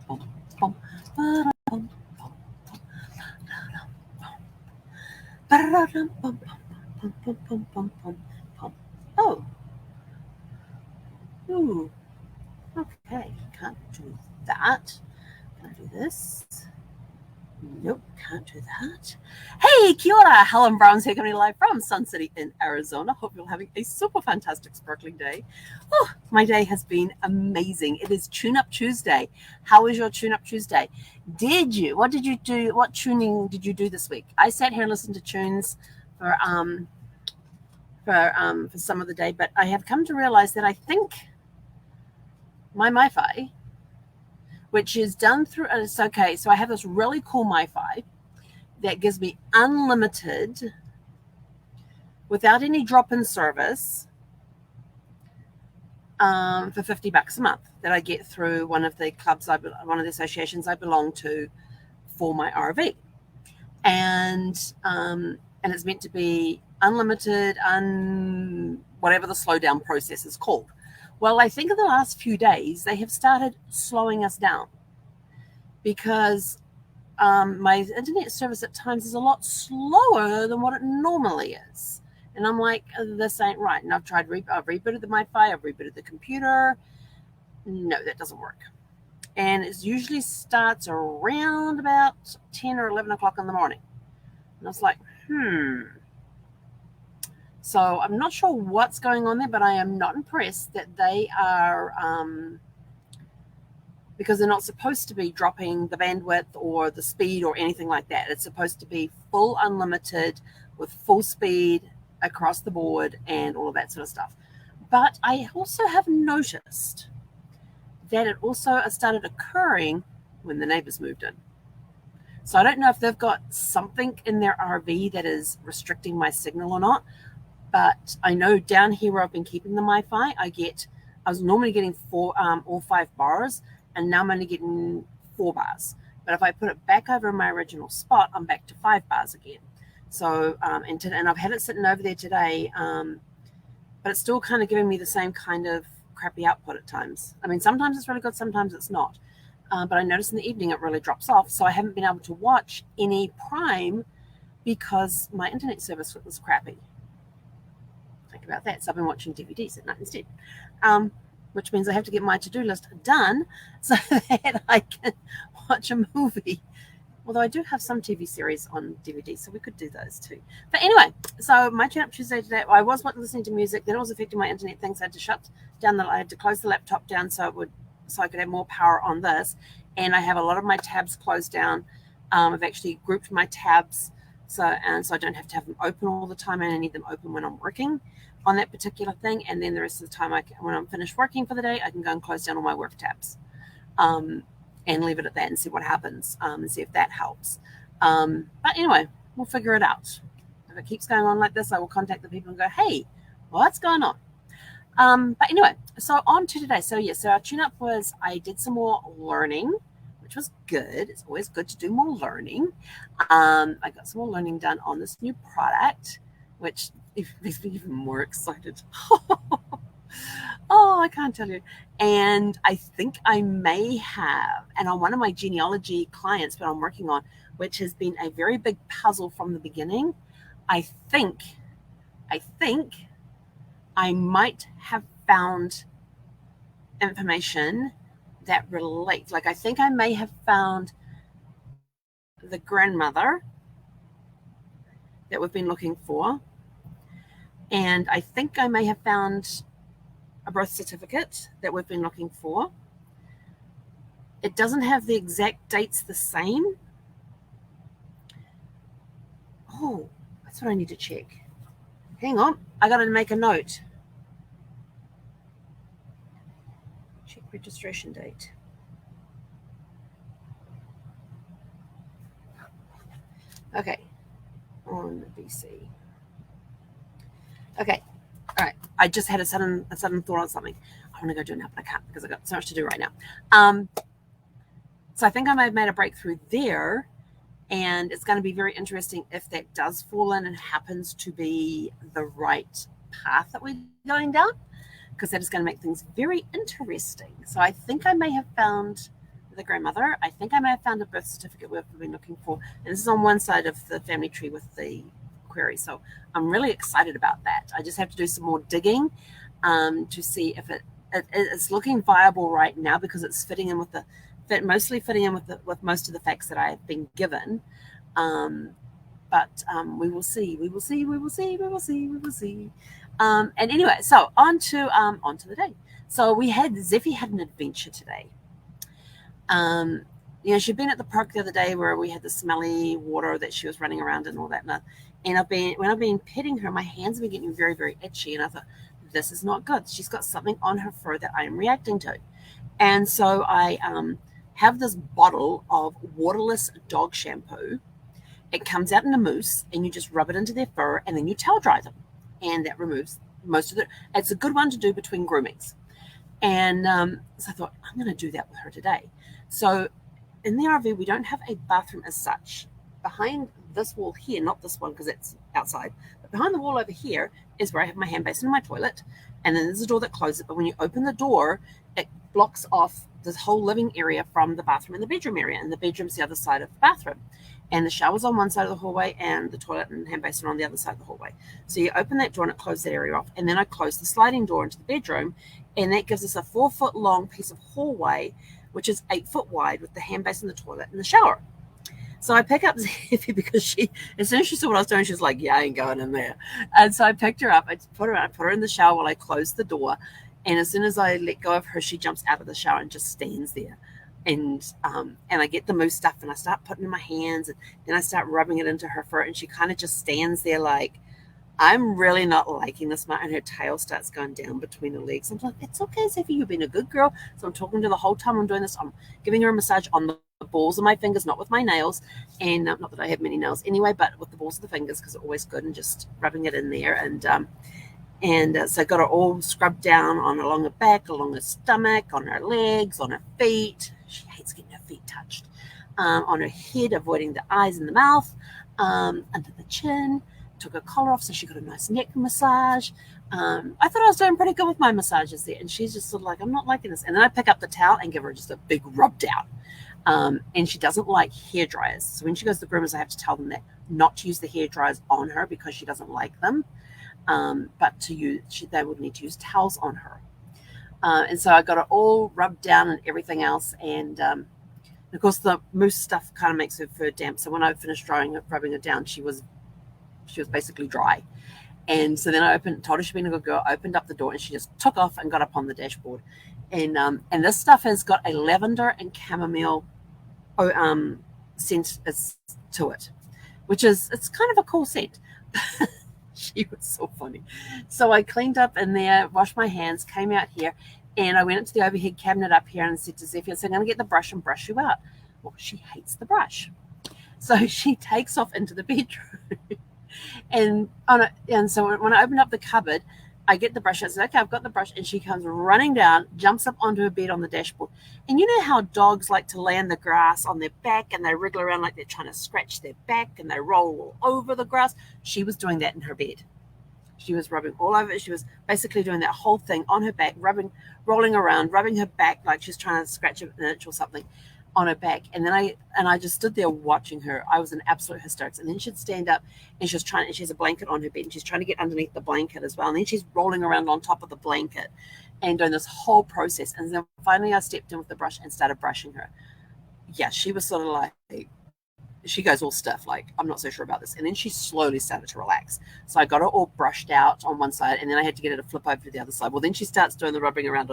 Oh, ooh, okay, can't do that. Can I do this? Nope, can't do that. Hey, kia ora, Helen Brahms here, coming live from Sun City in Arizona. Hope you're having a super fantastic, sparkling day. Oh, my day has been amazing. It is Tune Up Tuesday. How was your Tune Up Tuesday? What did you do? What tuning did you do this week? I sat here and listened to tunes for some of the day, but I have come to realize that I think my MiFi, which is done through, it's okay, so I have this really cool MiFi that gives me unlimited, without any drop-in service, for $50 a month that I get through one of the clubs, one of the associations I belong to for my RV. And it's meant to be unlimited, whatever the slowdown process is called. Well, I think in the last few days, they have started slowing us down because my internet service at times is a lot slower than what it normally is. And I'm like, this ain't right. And I've rebooted the MiFi, I've rebooted the computer. No, that doesn't work. And it usually starts around about 10 or 11 o'clock in the morning. And I was like, So I'm not sure what's going on there, but I am not impressed that they are, because they're not supposed to be dropping the bandwidth or the speed or anything like that. It's supposed to be full unlimited with full speed across the board and all of that sort of stuff. But I also have noticed that it also started occurring when the neighbors moved in. So I don't know if they've got something in their RV that is restricting my signal or not. But I know down here where I've been keeping the MiFi, I was normally getting all 5 bars, and now I'm only getting 4 bars. But if I put it back over in my original spot, I'm back to 5 bars again. So, and I've had it sitting over there today, but it's still kind of giving me the same kind of crappy output at times. I mean, sometimes it's really good, sometimes it's not. But I notice in the evening it really drops off, so I haven't been able to watch any Prime because my internet service was crappy. Think about that. So I've been watching DVDs at night instead, which means I have to get my to-do list done so that I can watch a movie. Although I do have some TV series on DVD, so we could do those too. But anyway, so my Tune Up Tuesday today, I was listening to music. Then it was affecting my internet things. I had to shut down I had to close the laptop down so I could have more power on this. And I have a lot of my tabs closed down. I've actually grouped my tabs so I don't have to have them open all the time, and I need them open when I'm working on that particular thing. And then the rest of the time, when I'm finished working for the day, I can go and close down all my work tabs. And leave it at that and see what happens, and see if that helps. But anyway, we'll figure it out. If it keeps going on like this, I will contact the people and go, hey, what's going on? But anyway, so on to today. So our tune-up was I did some more learning, which was good. It's always good to do more learning. I got some more learning done on this new product, which makes me even more excited. Oh, I can't tell you. And I think I may have, and on one of my genealogy clients that I'm working on, which has been a very big puzzle from the beginning, I think I might have found information that relates. Like I think I may have found the grandmother that we've been looking for. And I think I may have found a birth certificate that we've been looking for. It doesn't have the exact dates the same. Oh, that's what I need to check. Hang on, I got to make a note. Check registration date. Okay, on the BC. Okay, all right. I just had a sudden thought on something. I want to go do it now, but I can't because I've got so much to do right now. So I think I may have made a breakthrough there, and it's going to be very interesting if that does fall in and happens to be the right path that we're going down, because that is going to make things very interesting. So I think I may have found the grandmother. I think I may have found a birth certificate we've been looking for. And this is on one side of the family tree with the query. So I'm really excited about that. I just have to do some more digging to see if it's looking viable right now, because it's fitting in with mostly fitting in with most of the facts that I have been given. But we will see. And anyway, so on to the day. So Zephy had an adventure today. She'd been at the park the other day where we had the smelly water that she was running around in and all that. And when I've been petting her, my hands have been getting very, very itchy. And I thought, this is not good. She's got something on her fur that I am reacting to. And so I have this bottle of Waterless Dog Shampoo. It comes out in a mousse, and you just rub it into their fur, and then you towel dry them. And that removes most of it. It's a good one to do between groomings. And so I thought, I'm going to do that with her today. So in the RV, we don't have a bathroom as such. Behind this wall here, not this one because it's outside, but behind the wall over here is where I have my hand basin and my toilet. And then there's a door that closes it. But when you open the door, it blocks off this whole living area from the bathroom and the bedroom area. And the bedroom's the other side of the bathroom. And the shower's on one side of the hallway, and the toilet and hand basin are on the other side of the hallway. So you open that door and it closes that area off. And then I close the sliding door into the bedroom, and that gives us a 4-foot long piece of hallway, which is 8 foot wide, with the hand basin, the toilet, and the shower. So I pick up Zephy because as soon as she saw what I was doing, she was like, yeah, I ain't going in there. And so I picked her up. I put her in the shower while I closed the door. And as soon as I let go of her, she jumps out of the shower and just stands there. And I get the mousse stuff, and I start putting it in my hands, and then I start rubbing it into her fur, and she kind of just stands there like, I'm really not liking this. And her tail starts going down between her legs. I'm like, it's okay, Zephy, you've been a good girl. So I'm talking to her the whole time I'm doing this. I'm giving her a massage on the balls of my fingers, not with my nails, and not that I have many nails anyway, but with the balls of the fingers, because it's always good, and just rubbing it in there. And so I got her all scrubbed down along her back, along her stomach, on her legs, on her feet. She hates getting her feet touched. On her head, avoiding the eyes and the mouth, under the chin. Took her collar off so she got a nice neck massage. I thought I was doing pretty good with my massages there. And she's just sort of like, I'm not liking this. And then I pick up the towel and give her just a big rub down. And she doesn't like hair dryers. So when she goes to the groomers, I have to tell them that not to use the hair dryers on her because she doesn't like them. But they would need to use towels on her. And so I got it all rubbed down and everything else. And of course, the mousse stuff kind of makes her fur damp. So when I finished rubbing her down, she was basically dry. And so then I told her she'd been a good girl, opened up the door, and she just took off and got up on the dashboard. And this stuff has got a lavender and chamomile scent to it, it's kind of a cool scent. She was so funny. So I cleaned up in there, washed my hands, came out here, and I went into the overhead cabinet up here and said to Zephy, I'm going to get the brush and brush you out. Well, she hates the brush. So she takes off into the bedroom. And so when I opened up the cupboard, I get the brush. I said, okay, I've got the brush. And she comes running down, jumps up onto her bed on the dashboard. And you know how dogs like to lay in the grass on their back, and they wriggle around like they're trying to scratch their back, and they roll all over the grass? She was doing that in her bed. She was rubbing all over it. She was basically doing that whole thing on her back, rolling around, rubbing her back like she's trying to scratch an itch or something on her back. And then I just stood there watching her. I was in absolute hysterics. And then she'd stand up, and she has a blanket on her bed, and she's trying to get underneath the blanket as well. And then she's rolling around on top of the blanket and doing this whole process. And then finally I stepped in with the brush and started brushing her. Yeah, she was sort of like, she goes all stiff, like, I'm not so sure about this. And then she slowly started to relax. So I got her all brushed out on one side, and then I had to get her to flip over to the other side. Well, then she starts doing the rolling around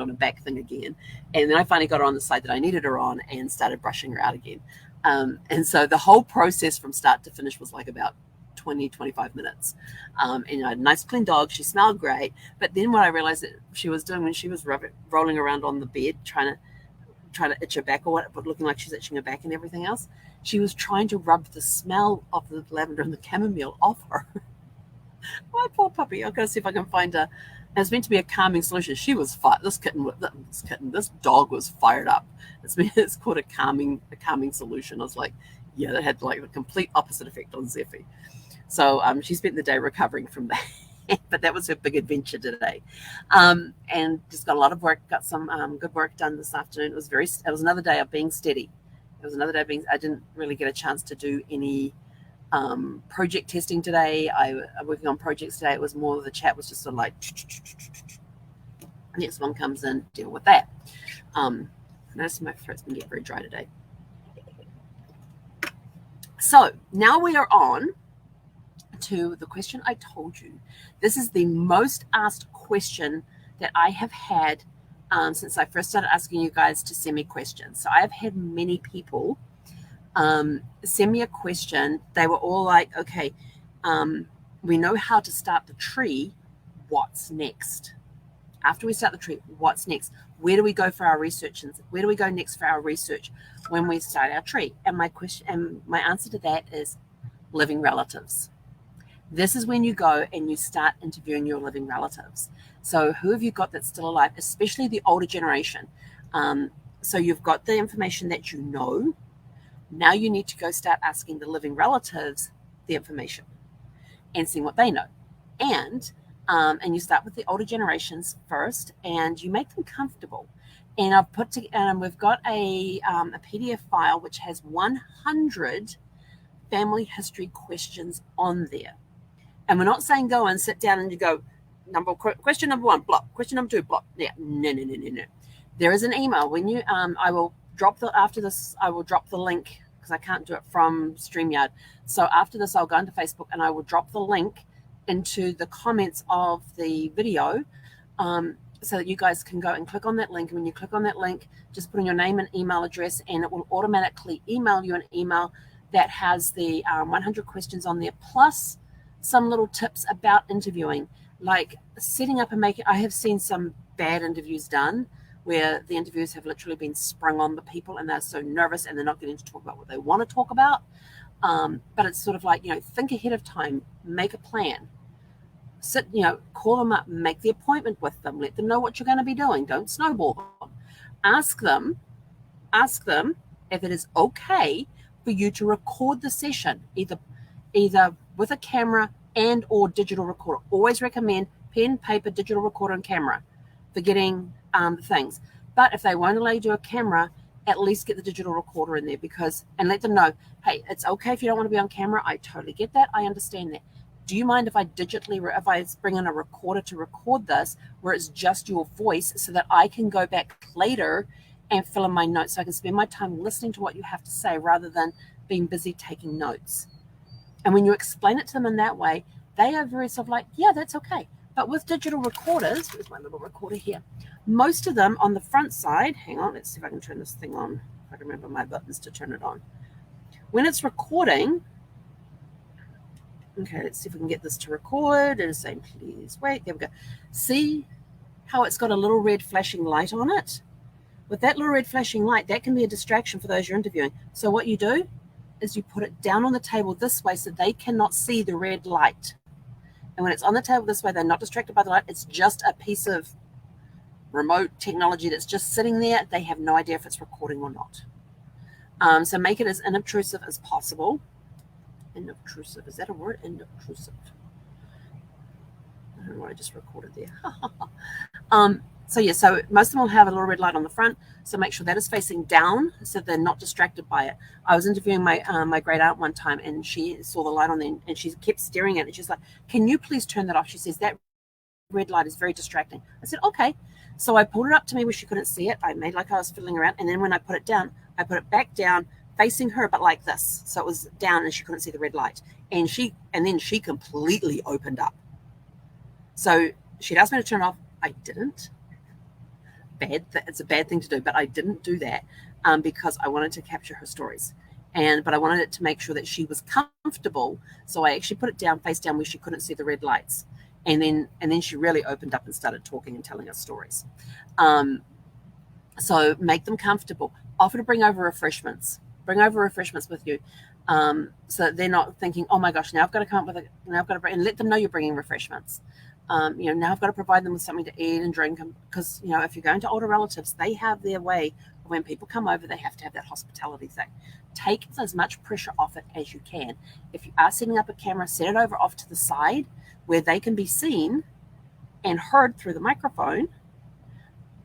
on her back thing again. And then I finally got her on the side that I needed her on and started brushing her out again. And so the whole process from start to finish was like about 20-25 minutes. And I had a nice clean dog. She smelled great. But then what I realized that she was doing when she was rolling around on the bed, trying to itch her back, or what, but looking like she's itching her back and everything else, she was trying to rub the smell of the lavender and the chamomile off her. My poor puppy. I've got to see if I can find a. It was meant to be a calming solution. She was fired. This dog was fired up. It's called a calming solution. I was like, yeah, that had like a complete opposite effect on Zephy. So she spent the day recovering from that. But that was her big adventure today. And just got a lot of work, got some good work done this afternoon. It was another day of being steady. It was another day of being, I didn't really get a chance to do any project testing today. I'm working on projects today. It was more, the chat was just sort of like, next one comes in, deal with that. Notice my throat's been getting very dry today. So now we are on to the question I told you. This is the most asked question that I have had since I first started asking you guys to send me questions. So I have had many people send me a question. They were all like, okay, we know how to start the tree. What's next? After we start the tree, what's next? Where do we go for our research? And where do we go next for our research when we start our tree? And my answer to that is living relatives. This is when you go and you start interviewing your living relatives. So who have you got that's still alive, especially the older generation? So you've got the information that you know. Now you need to go start asking the living relatives the information and seeing what they know. And you start with the older generations first, and you make them comfortable. And we've got a PDF file which has 100 family history questions on there. And we're not saying go and sit down and you go, question number 1, block. Question number 2, block. Yeah, no. There is an email. When you, I will drop after this, I will drop the link because I can't do it from StreamYard. So after this, I'll go into Facebook and I will drop the link into the comments of the video so that you guys can go and click on that link. And when you click on that link, just put in your name and email address, and it will automatically email you an email that has the 100 questions on there, plus some little tips about interviewing, like setting up and making. I have seen some bad interviews done where the interviews have literally been sprung on the people and they're so nervous and they're not getting to talk about what they want to talk about. But it's sort of like, think ahead of time, make a plan. Sit, call them up, make the appointment with them, let them know what you're going to be doing. Don't snowball them. Ask them if it is okay for you to record the session, either with a camera and or digital recorder. Always recommend pen, paper, digital recorder, and camera for getting things. But if they won't allow you to do a camera, at least get the digital recorder in there, and let them know, hey, it's okay if you don't want to be on camera. I totally get that. I understand that. Do you mind if I if I bring in a recorder to record this where it's just your voice so that I can go back later and fill in my notes, so I can spend my time listening to what you have to say rather than being busy taking notes? And when you explain it to them in that way, they are very sort of like, yeah, that's okay. But with digital recorders, where's my little recorder here? Most of them on the front side, hang on, let's see if I can turn this thing on. If I can remember my buttons to turn it on. When it's recording, okay, let's see if we can get this to record. And it's saying, please wait. There we go. See how it's got a little red flashing light on it? With that little red flashing light, that can be a distraction for those you're interviewing. So what you do is you put it down on the table this way so they cannot see the red light. And when it's on the table this way, they're not distracted by the light. It's just a piece of remote technology that's just sitting there. They have no idea if it's recording or not. So make it as inobtrusive as possible. Inobtrusive, is that a word? Inobtrusive. I don't know what I just recorded there. So most of them will have a little red light on the front. So make sure that is facing down so they're not distracted by it. I was interviewing my great aunt one time, and she saw the light on there, and she kept staring at it. She's like, "Can you please turn that off?" She says, "That red light is very distracting." I said, "Okay." So I pulled it up to me where she couldn't see it. I made like I was fiddling around, and then when I put it down, I put it back down, facing her, but like this. So it was down, and she couldn't see the red light. And then she completely opened up. So she'd asked me to turn it off. I didn't. It's a bad thing to do, but I didn't do that because I wanted to capture her stories, but I wanted it to make sure that she was comfortable. So I actually put it down, face down, where she couldn't see the red lights, and then she really opened up and started talking and telling us stories. So make them comfortable. Offer to bring over refreshments. Bring over refreshments with you, so that they're not thinking, "Oh my gosh, now I've got to come up with now I've got to bring," and let them know you're bringing refreshments. Now I've got to provide them with something to eat and drink, because if you're going to older relatives, they have their way when people come over, they have to have that hospitality thing. Take as much pressure off it as you can. If you are setting up a camera, set it over off to the side where they can be seen and heard through the microphone,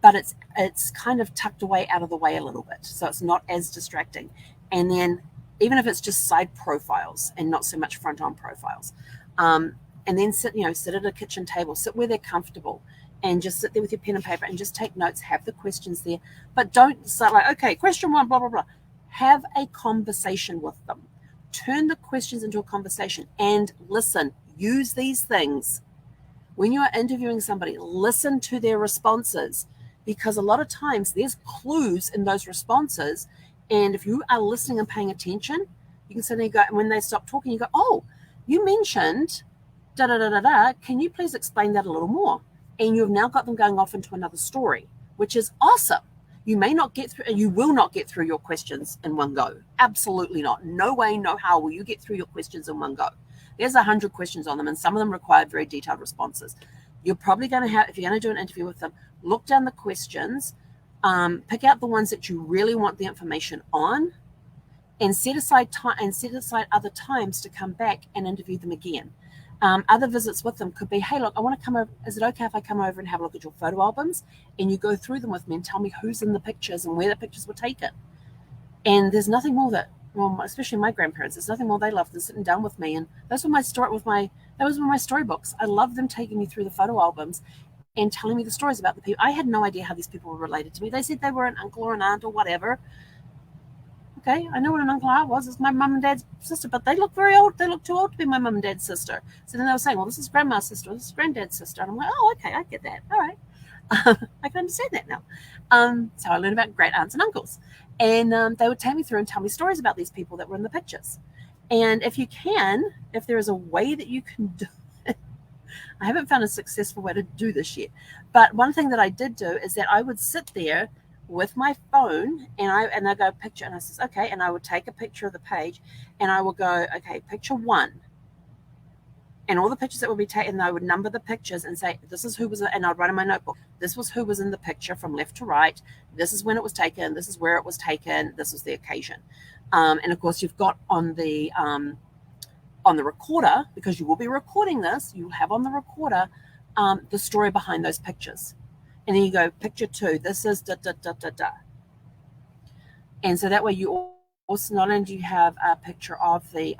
but it's kind of tucked away out of the way a little bit, so it's not as distracting. And then even if it's just side profiles and not so much front-on profiles, and then sit at a kitchen table, sit where they're comfortable, and just sit there with your pen and paper and just take notes, have the questions there, but don't start like, okay, question 1, blah, blah, blah. Have a conversation with them. Turn the questions into a conversation and listen. Use these things. When you are interviewing somebody, listen to their responses, because a lot of times there's clues in those responses. And if you are listening and paying attention, you can suddenly go, when they stop talking, you go, oh, you mentioned da da da da da. Can you please explain that a little more? And you've now got them going off into another story, which is awesome. You may not get through, and you will not get through your questions in one go. Absolutely not. No way, no how will you get through your questions in one go. There's 100 questions on them, and some of them require very detailed responses. You're probably going to have, if you're going to do an interview with them, look down the questions, pick out the ones that you really want the information on, and set aside time and set aside other times to come back and interview them again. Other visits with them could be, hey, look, I want to come over. Is it okay if I come over and have a look at your photo albums? And you go through them with me and tell me who's in the pictures and where the pictures were taken. And there's nothing more that, well, especially my grandparents, there's nothing more they love than sitting down with me. And those were my storybooks. I love them taking me through the photo albums and telling me the stories about the people. I had no idea how these people were related to me. They said they were an uncle or an aunt or whatever. Okay, I know what an uncle or aunt was. It's my mum and dad's sister, but they look very old. They look too old to be my mum and dad's sister. So then they were saying, well, this is grandma's sister, this is granddad's sister. And I'm like, oh, okay, I get that. All right. I can understand that now. So I learned about great aunts and uncles. And they would take me through and tell me stories about these people that were in the pictures. And if there is a way that you can do it, I haven't found a successful way to do this yet. But one thing that I did do is that I would sit there with my phone and I go picture, and I says, okay, and I would take a picture of the page and I will go, okay, picture 1. And all the pictures that would be taken, I would number the pictures and say, this is who was, and I'd write in my notebook, this was who was in the picture from left to right. This is when it was taken. This is where it was taken. This was the occasion. And of course, you've got on the recorder, because you will be recording this, you'll have on the recorder the story behind those pictures. And then you go, picture 2, this is da, da, da, da, da. And so that way you also, not only do you have a picture of the,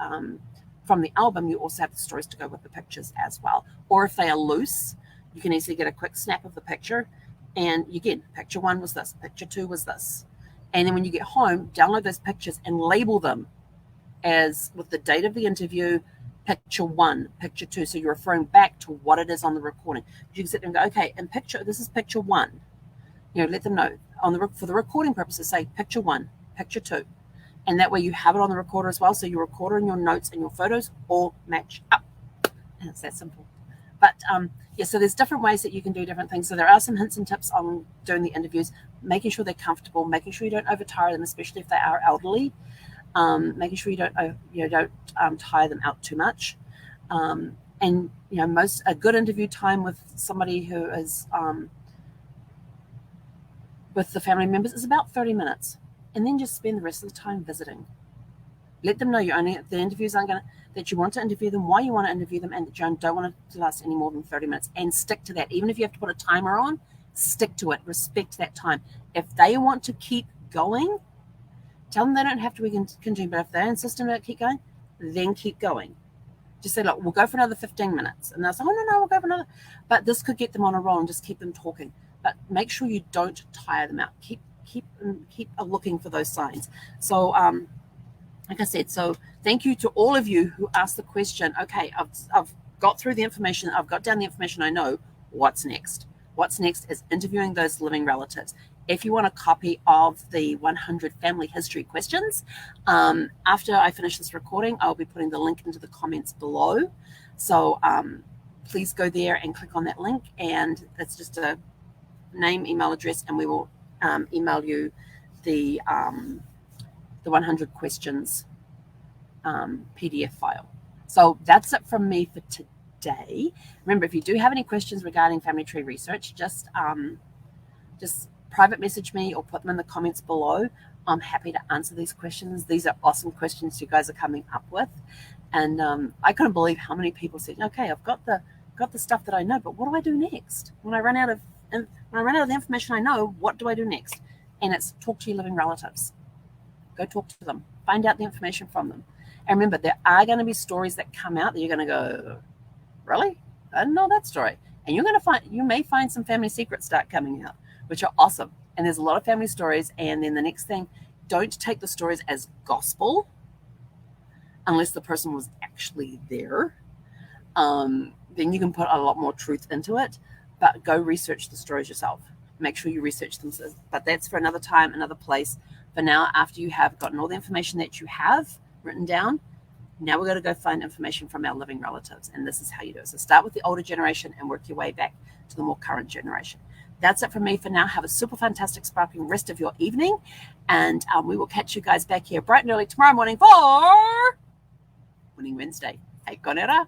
from the album, you also have the stories to go with the pictures as well. Or if they are loose, you can easily get a quick snap of the picture. And again, picture 1 was this, picture 2 was this. And then when you get home, download those pictures and label them as with the date of the interview, picture 1, picture 2. So you're referring back to what it is on the recording. You can sit there and go, okay, and this is picture 1. Let them know for the recording purposes, say picture 1, picture 2. And that way you have it on the recorder as well. So your recorder and your notes and your photos all match up. And it's that simple. But so there's different ways that you can do different things. So there are some hints and tips on doing the interviews, making sure they're comfortable, making sure you don't overtire them, especially if they are elderly. Making sure you don't tire them out too much. And a good interview time with somebody who is with the family members is about 30 minutes. And then just spend the rest of the time visiting. Let them know the interviews aren't that you want to interview them, why you want to interview them, and that you don't want it to last any more than 30 minutes. And stick to that. Even if you have to put a timer on, stick to it. Respect that time. If they want to keep going, tell them they don't have to continue. But if they insist on it, keep going, then keep going. Just say, look, we'll go for another 15 minutes. And they'll say, oh, no, we'll go for another. But this could get them on a roll and just keep them talking. But make sure you don't tire them out. Keep looking for those signs. So like I said, so thank you to all of you who asked the question. Okay, I've got through the information, I've got down the information I know. What's next? What's next is interviewing those living relatives. If you want a copy of the 100 family history questions, after I finish this recording, I'll be putting the link into the comments below. So please go there and click on that link, and it's just a name, email address, and we will email you the 100 questions PDF file. So that's it from me for today. Remember, if you do have any questions regarding family tree research, just private message me or put them in the comments below. I'm happy to answer these questions. These are awesome questions you guys are coming up with. And I couldn't believe how many people said, okay, I've got the stuff that I know, but what do I do next? When I run out of the information I know, what do I do next? And it's talk to your living relatives. Go talk to them. Find out the information from them. And remember, there are going to be stories that come out that you're going to go, really? I didn't know that story. And you may find some family secrets start coming out, which are awesome. And there's a lot of family stories. And then the next thing, don't take the stories as gospel unless the person was actually there. Then you can put a lot more truth into it. But go research the stories yourself. Make sure you research them. But that's for another time, another place. For now, after you have gotten all the information that you have written down, now we're going to go find information from our living relatives. And this is how you do it. So start with the older generation and work your way back to the more current generation. That's it from me for now. Have a super fantastic, sparkling rest of your evening. And we will catch you guys back here bright and early tomorrow morning for Winning Wednesday. Hey, konera.